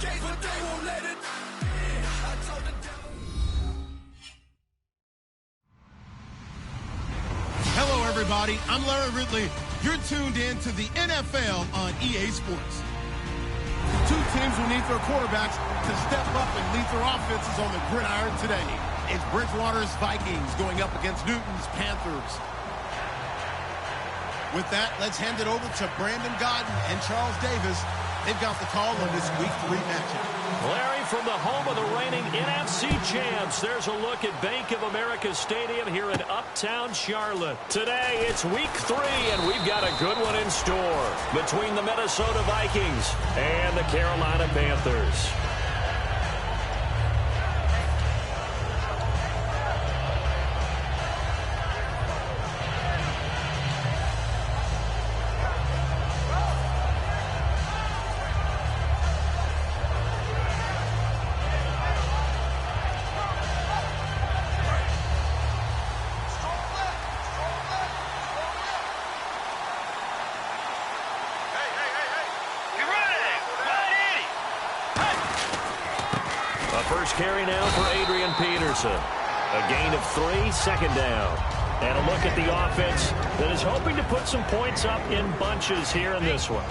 Hello, everybody. I'm Larry Ridley. You're tuned in to the NFL on EA Sports. The two teams will need their quarterbacks to step up and lead their offenses on the gridiron today. It's Bridgewater's Vikings going up against Newton's Panthers. With that, let's hand it over to Brandon Godden and Charles Davis. They've got the call on this Week 3 matchup. Larry, from the home of the reigning NFC champs, there's a look at Bank of America Stadium here in Uptown Charlotte. Today, it's Week 3, and we've got a good one in store between the Minnesota Vikings and the Carolina Panthers. First carry now for Adrian Peterson. A gain of 3, second down. And a look at the offense that is hoping to put some points up in bunches here in this one.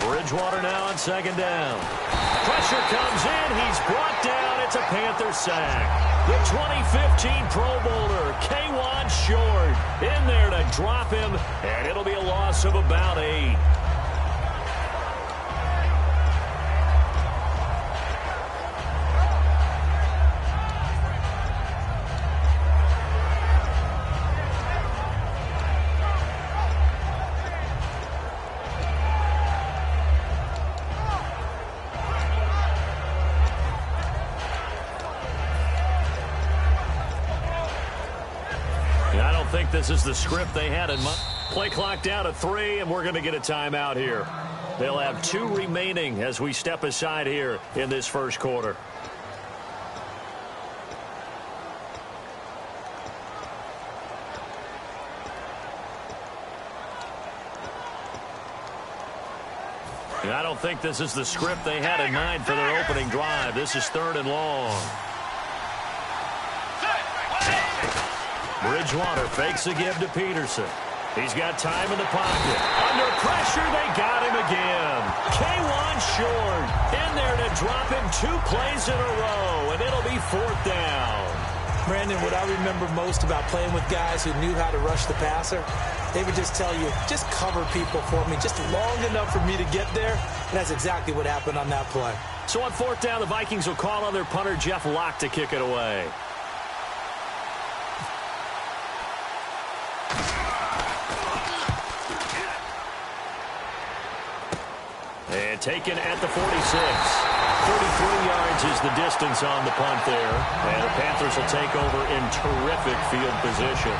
Bridgewater now on second down. Pressure comes in. He's brought down. It's a Panther sack. The 2015 Pro Bowler, Kwan Short, in there to drop him, and it'll be a loss of about 8. I think this is the script they had in mind. Play clock down to 3, and we're going to get a timeout here. They'll have 2 remaining as we step aside here in this first quarter. And I don't think this is the script they had in mind for their opening drive. This is 3rd and long. Bridgewater fakes a give to Peterson. He's got time in the pocket. Under pressure, they got him again. Kwan Short in there to drop him 2 plays in a row, and it'll be 4th down. Brandon, what I remember most about playing with guys who knew how to rush the passer, they would just tell you, just cover people for me, just long enough for me to get there, and that's exactly what happened on that play. So on 4th down, the Vikings will call on their punter, Jeff Locke, to kick it away. And taken at the 46. 43 yards is the distance on the punt there. And the Panthers will take over in terrific field position.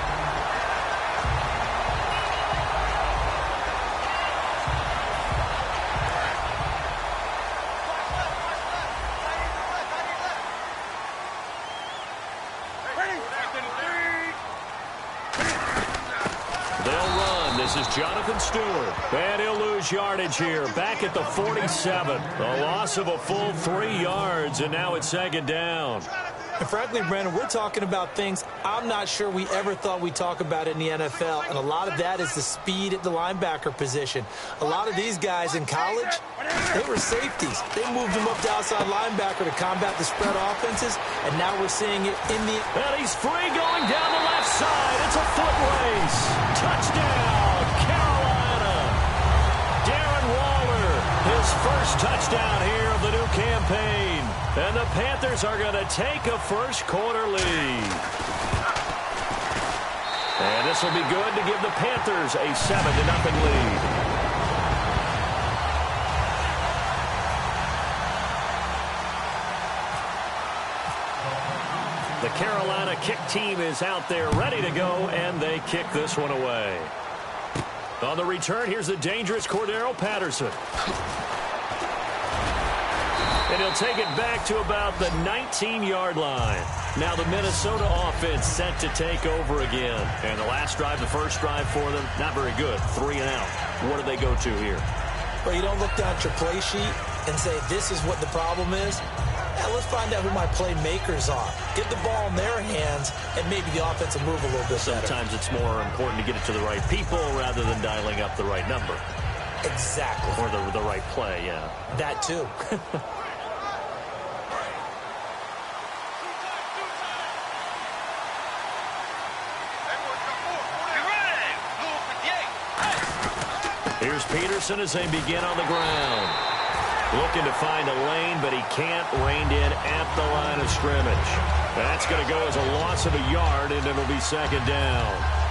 This is Jonathan Stewart. And he'll lose yardage here. Back at the 47. A loss of a full 3 yards, and now it's 2nd down. And frankly, Brandon, we're talking about things I'm not sure we ever thought we'd talk about in the NFL, and a lot of that is the speed at the linebacker position. A lot of these guys in college, they were safeties. They moved them up to outside linebacker to combat the spread offenses, and now we're seeing it in the... And he's free going down the left side. It's a foot race. Touchdown, Carolina. Darren Waller, his first touchdown here of the new campaign. And the Panthers are going to take a first-quarter lead. And this will be good to give the Panthers a 7-0 lead. The Carolina kick team is out there ready to go, and they kick this one away. On the return, here's the dangerous Cordero Patterson. And he'll take it back to about the 19-yard line. Now the Minnesota offense set to take over again. And the last drive, the first drive for them, not very good. 3 and out. What do they go to here? Well, you don't look down at your play sheet and say, this is what the problem is. Now, let's find out who my playmakers are. Get the ball in their hands, and maybe the offense will move a little bit better. Sometimes it's more important to get it to the right people rather than dialing up the right number. Exactly. Or the right play, yeah. That, too. Here's Peterson as they begin on the ground. Looking to find a lane, but he can't. Reined in at the line of scrimmage. That's going to go as a loss of a yard, and it'll be second down.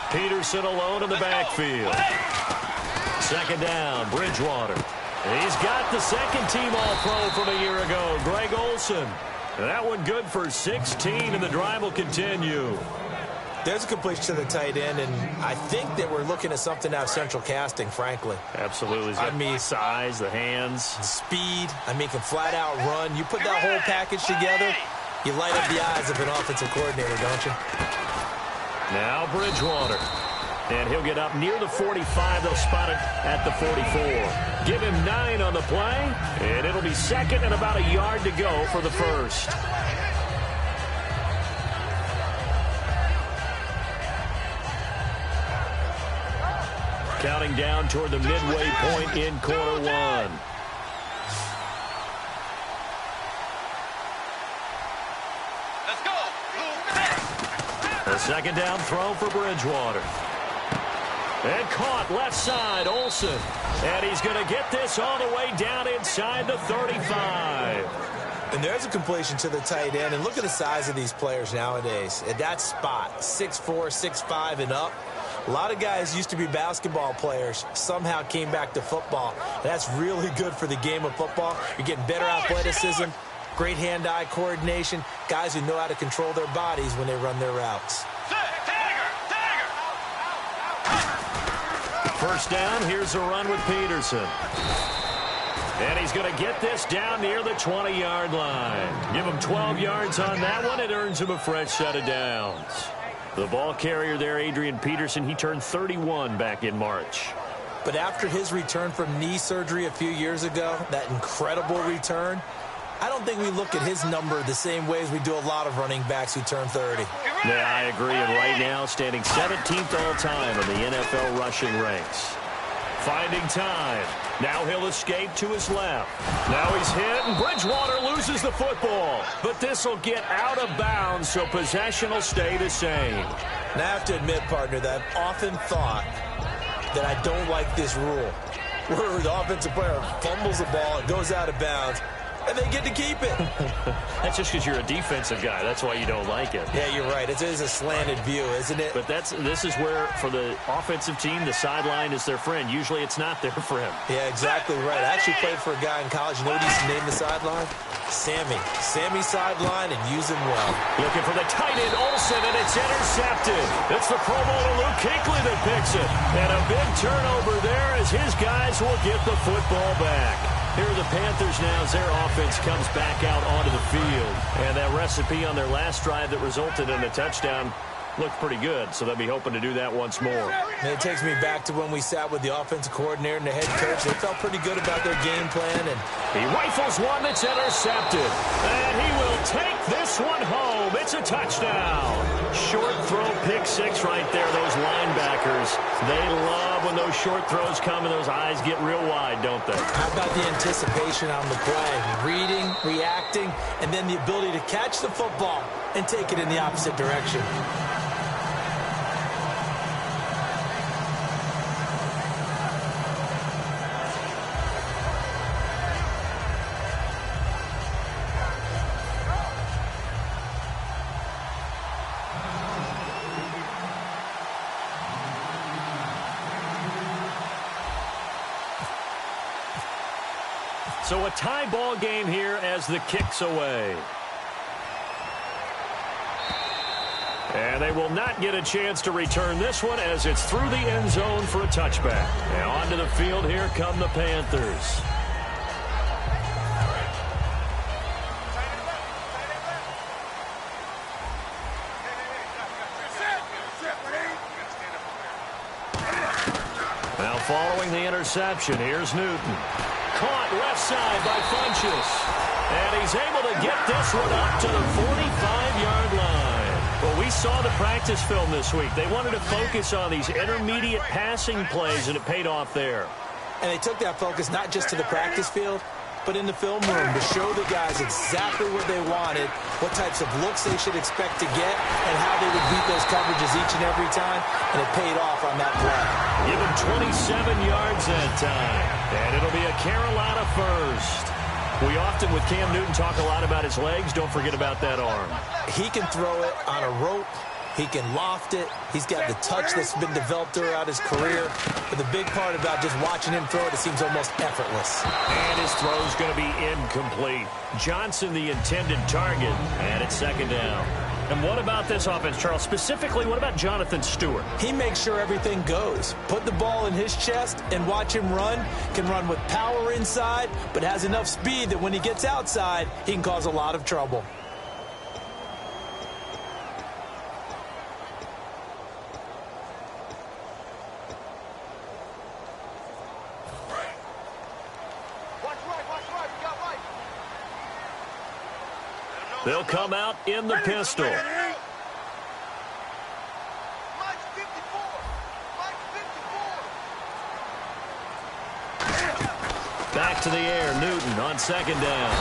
Peterson alone in the backfield. Second down, Bridgewater. He's got the second team All-Pro from a year ago, Greg Olsen. That one good for 16, and the drive will continue. There's a completion to the tight end, and I think that we're looking at something out of central casting, frankly. Absolutely. I mean, size, the hands. Speed. I mean, can flat out run. You put that whole package together, you light up the eyes of an offensive coordinator, don't you? Now Bridgewater. And he'll get up near the 45. They'll spot it at the 44. Give him 9 on the play. And it'll be second and about a yard to go for the first. Counting down toward the midway point in quarter one. A second down throw for Bridgewater. And caught left side, Olsen. And he's going to get this all the way down inside the 35. And there's a completion to the tight end. And look at the size of these players nowadays. At that spot, 6'4", 6'5", and up. A lot of guys used to be basketball players, somehow came back to football. And that's really good for the game of football. You're getting better athleticism, great hand-eye coordination, guys who know how to control their bodies when they run their routes. First down, here's a run with Peterson. And he's going to get this down near the 20-yard line. Give him 12 yards on that one. It earns him a fresh set of downs. The ball carrier there, Adrian Peterson, he turned 31 back in March. But after his return from knee surgery a few years ago, that incredible return, I don't think we look at his number the same way as we do a lot of running backs who turn 30. Yeah, I agree. And right now, standing 17th all-time in the NFL rushing ranks. Finding time. Now he'll escape to his left. Now he's hit, and Bridgewater loses the football. But this will get out of bounds, so possession will stay the same. And I have to admit, partner, that I've often thought that I don't like this rule, where the offensive player fumbles the ball, it goes out of bounds, and they get to keep it. That's just because you're a defensive guy. That's why you don't like it. Yeah, you're right. It is a slanted view, isn't it? But this is where, for the offensive team, the sideline is their friend. Usually it's not their friend. Yeah, exactly right. I actually played for a guy in college. You know what he used to name the sideline? Sammy. Sammy sideline, and use him well. Looking for the tight end, Olsen, and it's intercepted. It's the Pro Bowler Luke Kuechly that picks it. And a big turnover there as his guys will get the football back. Here are the Panthers now as their offense comes back out onto the field. And that recipe on their last drive that resulted in a touchdown looked pretty good, so they'll be hoping to do that once more. And it takes me back to when we sat with the offensive coordinator and the head coach. They felt pretty good about their game plan. And he rifles one that's intercepted. And he will take this one home. It's a touchdown. Short throw, pick six right there. Those linebackers, they love when those short throws come and those eyes get real wide, don't they? How about the anticipation on the play? Reading, reacting, and then the ability to catch the football and take it in the opposite direction. So a tie ball game here as the kick's away. And they will not get a chance to return this one as it's through the end zone for a touchback. Now onto the field here come the Panthers. Now following the interception, here's Newton. Caught left side by Funchess. And he's able to get this one up to the 45-yard line. Well, we saw the practice film this week. They wanted to focus on these intermediate passing plays, and it paid off there. And they took that focus not just to the practice field, but in the film room to show the guys exactly what they wanted, what types of looks they should expect to get, and how they would beat those coverages each and every time, and it paid off on that play. Give him 27 yards that time, and it'll be a Carolina first. We often, with Cam Newton, talk a lot about his legs. Don't forget about that arm. He can throw it on a rope. He can loft it. He's got the touch that's been developed throughout his career. But the big part about just watching him throw it, it seems almost effortless. And his throw's going to be incomplete. Johnson, the intended target, and it's second down. And what about this offense, Charles? Specifically, what about Jonathan Stewart? He makes sure everything goes. Put the ball in his chest and watch him run. Can run with power inside, but has enough speed that when he gets outside, he can cause a lot of trouble. They'll come out in the pistol. Back to the air, Newton on second down.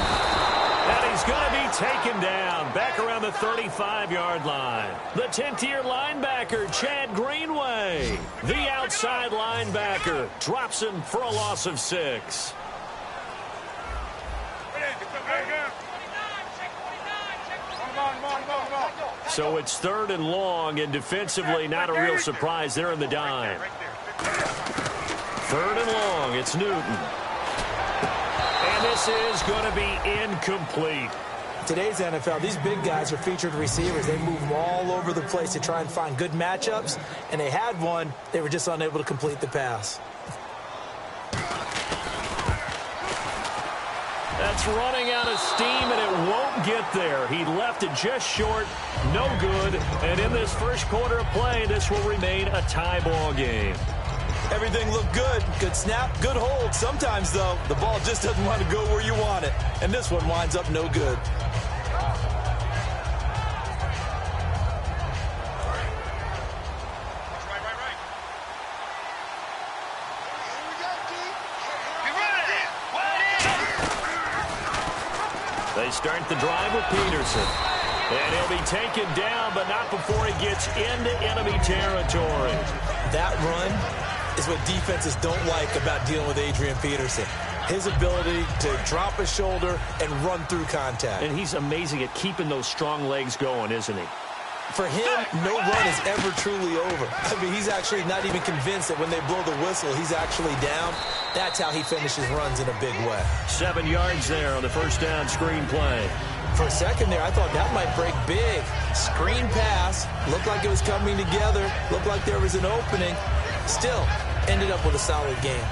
And he's going to be taken down back around the 35-yard line. The 10th-year linebacker, Chad Greenway. The outside linebacker drops him for a loss of 6. So it's 3rd and long, and defensively not a real surprise. They're in the dime. 3rd and long, it's Newton. And this is going to be incomplete. Today's NFL, these big guys are featured receivers. They move them all over the place to try and find good matchups, and they had one. They were just unable to complete the pass. That's running out of steam, and it won't get there. He left it just short, no good. And in this first quarter of play, this will remain a tie ball game. Everything looked good. Good snap, good hold. Sometimes, though, the ball just doesn't want to go where you want it. And this one winds up no good. They start the drive with Peterson. And he'll be taken down, but not before he gets into enemy territory. That run is what defenses don't like about dealing with Adrian Peterson. His ability to drop his shoulder and run through contact. And he's amazing at keeping those strong legs going, isn't he? For him, no run is ever truly over. I mean, he's actually not even convinced that when they blow the whistle, he's actually down. That's how he finishes runs in a big way. 7 yards there on the first down screen play. For a second there, I thought that might break big. Screen pass. Looked like it was coming together. Looked like there was an opening. Still, ended up with a solid game.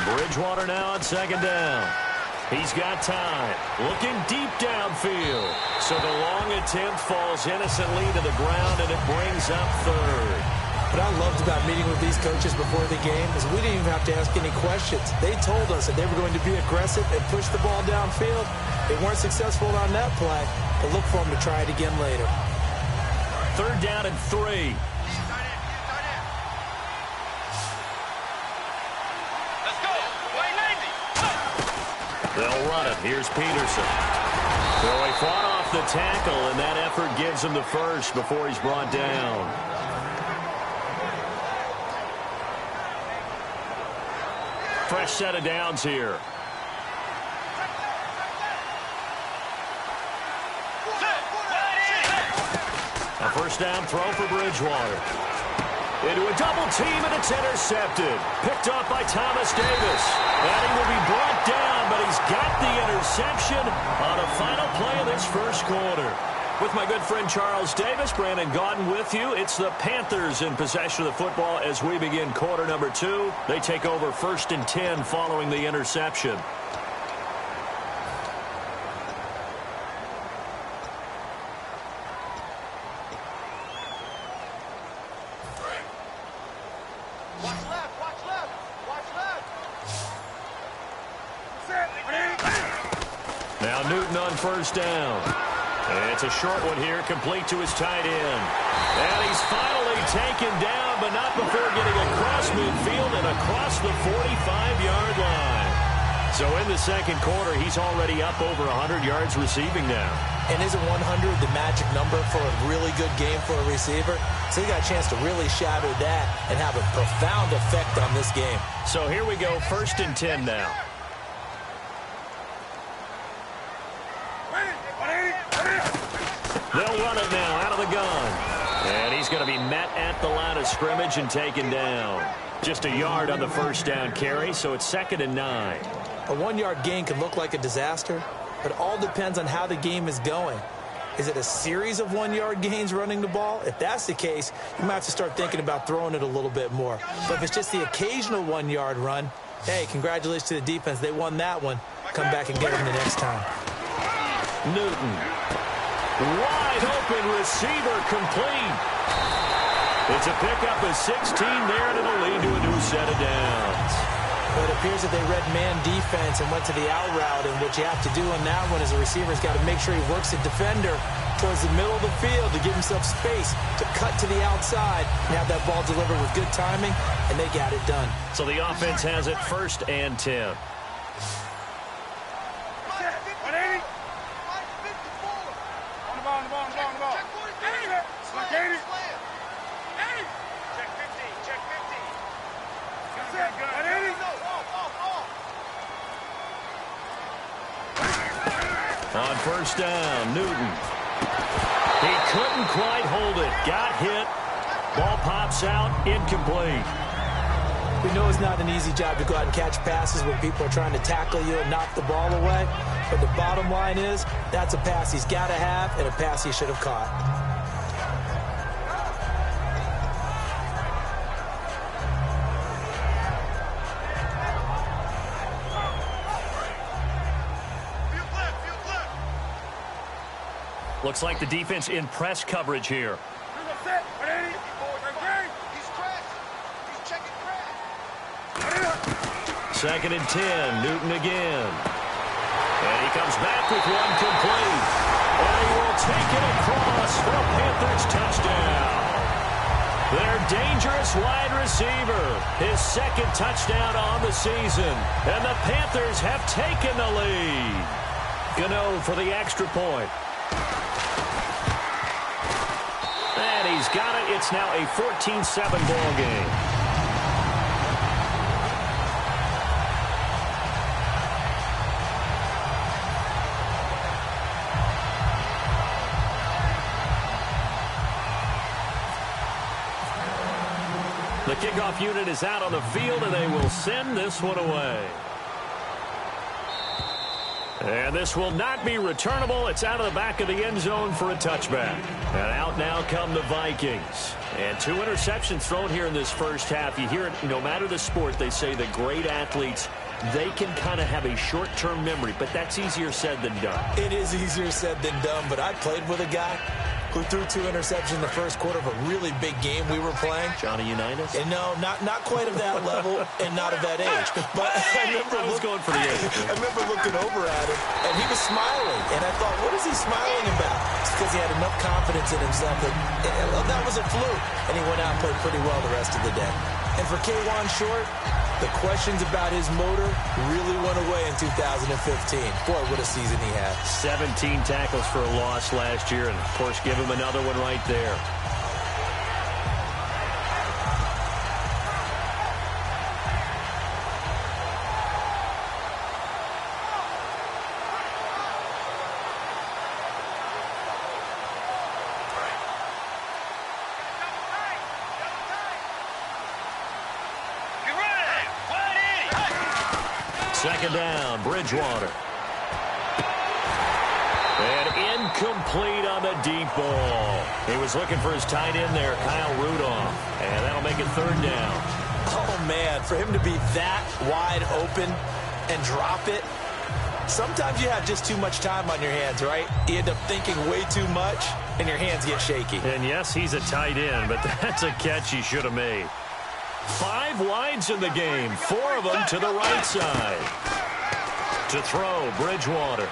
Bridgewater now on second down. He's got time. Looking deep downfield. So the long attempt falls innocently to the ground, and it brings up 3rd. What I loved about meeting with these coaches before the game is we didn't even have to ask any questions. They told us that they were going to be aggressive and push the ball downfield. They weren't successful on that play, but look for them to try it again later. 3rd down and 3. They'll run it. Here's Peterson. So he fought off the tackle, and that effort gives him the first before he's brought down. Fresh set of downs here. A first down throw for Bridgewater. Into a double team, and it's intercepted. Picked off by Thomas Davis. And he will be brought down, but he's got the interception on a final play of this first quarter. With my good friend Charles Davis, Brandon Gaudin with you. It's the Panthers in possession of the football as we begin quarter number 2. They take over 1st and 10 following the interception. Now Newton on first down. And it's a short one here, complete to his tight end. And he's finally taken down, but not before getting across midfield and across the 45-yard line. So in the second quarter, he's already up over 100 yards receiving now. And isn't 100 the magic number for a really good game for a receiver? So he got a chance to really shatter that and have a profound effect on this game. So here we go, 1st and 10 now. They'll run it now out of the gun. And he's going to be met at the line of scrimmage and taken down. Just a yard on the first down carry, so it's 2nd and 9. A 1-yard gain can look like a disaster, but it all depends on how the game is going. Is it a series of 1-yard gains running the ball? If that's the case, you might have to start thinking about throwing it a little bit more. But if it's just the occasional 1-yard run, hey, congratulations to the defense. They won that one. Come back and get them the next time. Newton. Wide open receiver complete. It's a pickup of 16 there, and it'll lead to a new set of downs. But it appears that they read man defense and went to the out route, and what you have to do on that one is a receiver's got to make sure he works the defender towards the middle of the field to give himself space to cut to the outside and have that ball delivered with good timing, and they got it done. So the offense has it 1st and 10. On first down, Newton. He couldn't quite hold it. Got hit. Ball pops out. Incomplete. We know it's not an easy job to go out and catch passes when people are trying to tackle you and knock the ball away. But the bottom line is, that's a pass he's got to have and a pass he should have caught. Looks like the defense in press coverage here. 2nd and 10, Newton again. And he comes back with one complete. And he will take it across for a Panthers touchdown. Their dangerous wide receiver, his 2nd touchdown on the season. And the Panthers have taken the lead. Gano for the extra point. And he's got it. It's now a 14-7 ball game. The kickoff unit is out on the field, and they will send this one away. And this will not be returnable. It's out of the back of the end zone for a touchback. And out now come the Vikings. And 2 interceptions thrown here in this first half. You hear it, no matter the sport, they say the great athletes, they can kind of have a short-term memory, but that's easier said than done. It is easier said than done, but I played with a guy who threw 2 interceptions in the first quarter of a really big game we were playing. Johnny Unitas? And no, not quite of that level and not of that age. But I was going for the age. I remember looking over at him, and he was smiling. And I thought, what is he smiling about? It's because he had enough confidence in himself that was a fluke. And he went out and played pretty well the rest of the day. And for K'Wan Short, the questions about his motor really went away in 2015. Boy, what a season he had. 17 tackles for a loss last year, and, of course, give him another one right there. Second down, Bridgewater. And incomplete on the deep ball. He was looking for his tight end there, Kyle Rudolph. And that'll make it third down. Oh, man, for him to be that wide open and drop it, sometimes you have just too much time on your hands, right? You end up thinking way too much, and your hands get shaky. And, yes, he's a tight end, but that's a catch he should have made. 5 wides in the game, 4 of them to the right side. To throw, Bridgewater.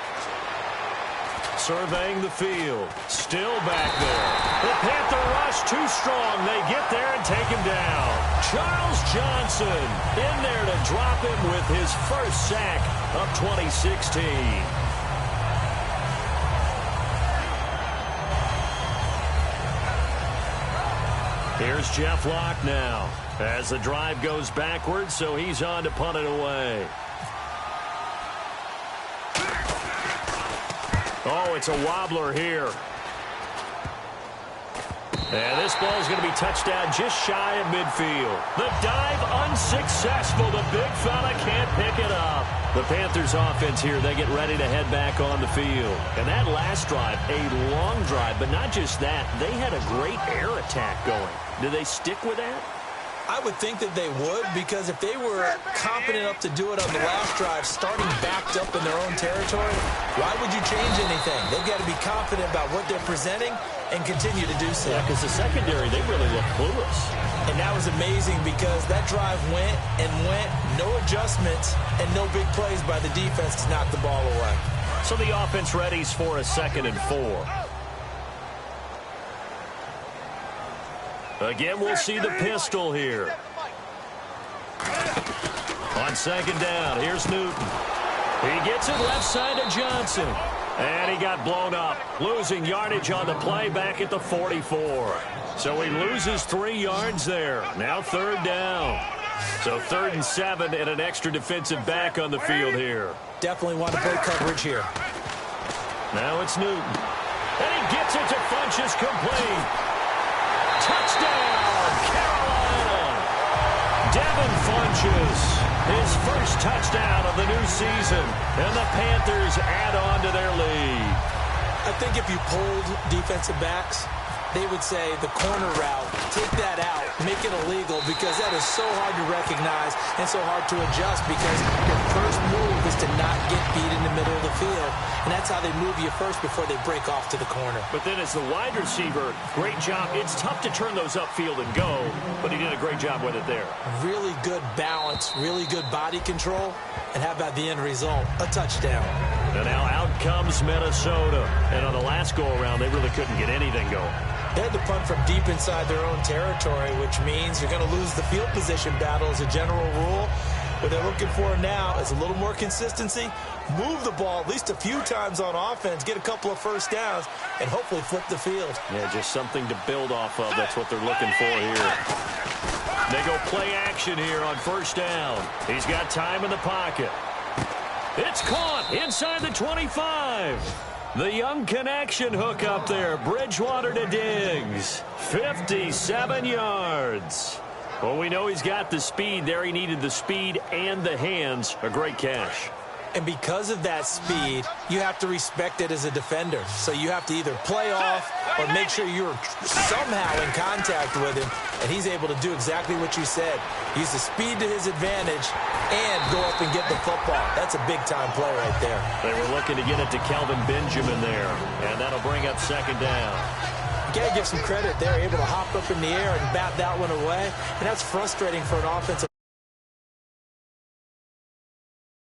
Surveying the field. Still back there. The Panther rush too strong. They get there and take him down. Charles Johnson in there to drop him with his first sack of 2016. Here's Jeff Locke now as the drive goes backwards, so he's on to punt it away. Oh, it's a wobbler here. And this ball is going to be touchdown just shy of midfield. The dive unsuccessful. The big fella can't pick it up. The Panthers offense here, they get ready to head back on the field. And that last drive, a long drive, but not just that. They had a great air attack going. Do they stick with that? I would think that they would, because if they were competent enough to do it on the last drive, starting backed up in their own territory, why would you change anything? They've got to be confident about what they're presenting and continue to do so. Yeah, because the secondary, they really look clueless. And that was amazing because that drive went and went, no adjustments, and no big plays by the defense to knock the ball away. So the offense readies for a 2nd and 4. Again, we'll see the pistol here. On 2nd down, here's Newton. He gets it left side to Johnson. And he got blown up, losing yardage on the play back at the 44. So he loses 3 yards there. Now 3rd down. So 3rd and 7 and an extra defensive back on the field here. Definitely want to break coverage here. Now it's Newton. And he gets it to Funchess complete. Touchdown, Carolina. Devin Funchess, his first touchdown of the new season. And the Panthers add on to their lead. I think if you polled defensive backs, they would say the corner route, take that out, make it illegal, because that is so hard to recognize and so hard to adjust, because your first move is to not get beat in the middle of the field. And that's how they move you first before they break off to the corner. But then as the wide receiver, great job. It's tough to turn those upfield and go, but he did a great job with it there. Really good balance, really good body control, and how about the end result? A touchdown. And now out comes Minnesota. And on the last go-around, they really couldn't get anything going. They had to punt from deep inside their own territory, which means you're going to lose the field position battle as a general rule. What they're looking for now is a little more consistency, move the ball at least a few times on offense, get a couple of first downs, and hopefully flip the field. Yeah, just something to build off of. That's what they're looking for here. They go play action here on 1st down. He's got time in the pocket. It's caught inside the 25. The young connection hook up there. Bridgewater to Diggs. 57 yards. Well, we know he's got the speed there. He needed the speed and the hands. A great catch. And because of that speed, you have to respect it as a defender. So you have to either play off or make sure you're somehow in contact with him. And he's able to do exactly what you said. Use the speed to his advantage and go up and get the football. That's a big-time play right there. They were looking to get it to Kelvin Benjamin there. And that'll bring up 2nd down. You got to give some credit. They're able to hop up in the air and bat that one away. And that's frustrating for an offensive